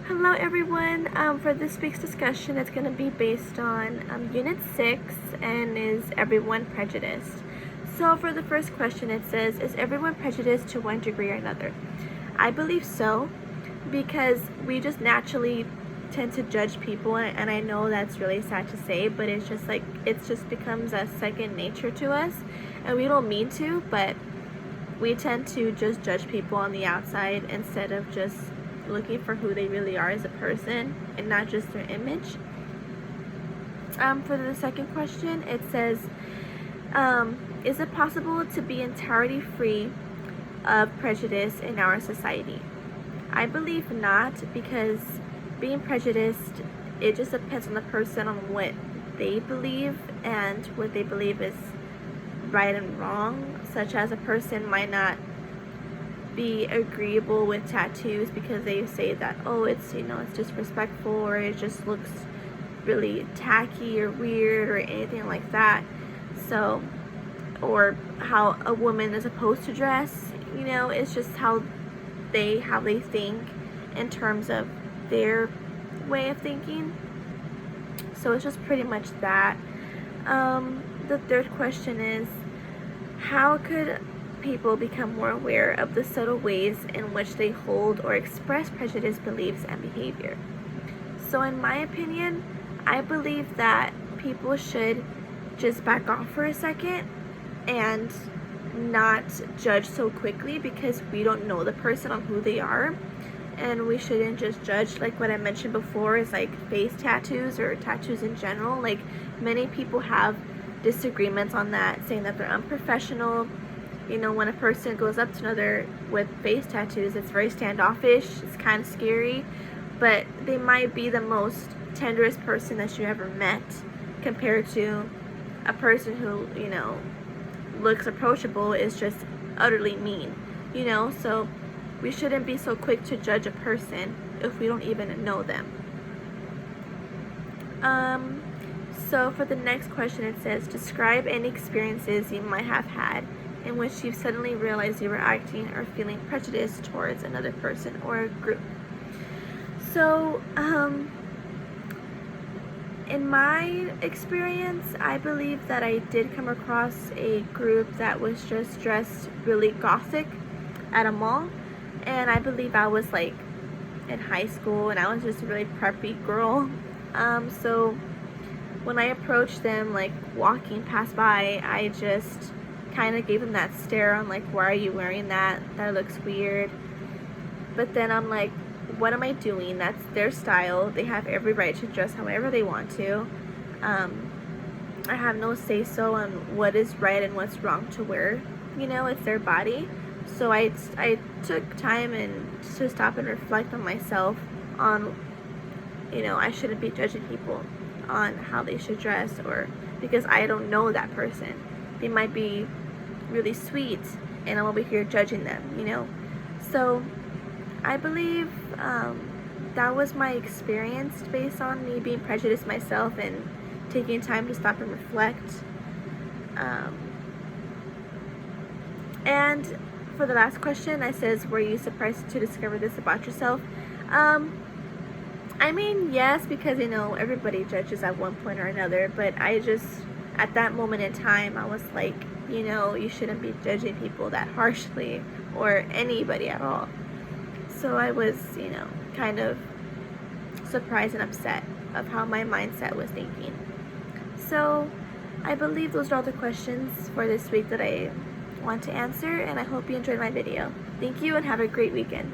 Hello everyone. For this week's discussion, it's going to be based on Unit 6 and is everyone prejudiced? So for the first question, it says, is everyone prejudiced to one degree or another? I believe so, because we just naturally tend to judge people, and I know that's really sad to say, but it's just like, it just becomes a second nature to us, and we don't mean to, but we tend to just judge people on the outside instead of just looking for who they really are as a person and not just their image. For the second question, it says, is it possible to be entirely free of prejudice in our society? I believe not, because being prejudiced, it just depends on the person, on what they believe and what they believe is right and wrong, such as a person might not be agreeable with tattoos because they say that, oh, it's, it's disrespectful, or it just looks really tacky or weird or anything like that. So, or how a woman is supposed to dress, it's just how they think in terms of their way of thinking. So it's just pretty much that. The third question is, how could people become more aware of the subtle ways in which they hold or express prejudiced beliefs and behavior? So in my opinion, I believe that people should just back off for a second and not judge so quickly, because we don't know the person on who they are, and we shouldn't just judge. Like what I mentioned before is like face tattoos or tattoos in general. Like many people have disagreements on that, saying that they're unprofessional. When a person goes up to another with face tattoos, it's very standoffish, it's kind of scary, but they might be the most tenderest person that you ever met, compared to a person who, looks approachable, is just utterly mean, so we shouldn't be so quick to judge a person if we don't even know them. So for the next question, it says, describe any experiences you might have had in which you suddenly realized you were acting or feeling prejudiced towards another person or a group. So, in my experience, I believe that I did come across a group that was just dressed really gothic at a mall, and I believe I was like in high school, and I was just a really preppy girl. So when I approached them, like walking past by, I just kind of gave them that stare on like, why are you wearing that? That looks weird. But then I'm like, what am I doing? That's their style. They have every right to dress however they want to. I have no say so on what is right and what's wrong to wear. It's their body. So I took time and to stop and reflect on myself on, I shouldn't be judging people on how they should dress, or because I don't know that person. They might be really sweet and I'm over here judging them, So I believe that was my experience based on me being prejudiced myself and taking time to stop and reflect. And for the last question, I says, were you surprised to discover this about yourself? I mean, yes, because everybody judges at one point or another, but I just, at that moment in time, I was like, you shouldn't be judging people that harshly, or anybody at all. So I was, kind of surprised and upset of how my mindset was thinking. So I believe those are all the questions for this week that I want to answer, and I hope you enjoyed my video. Thank you and have a great weekend.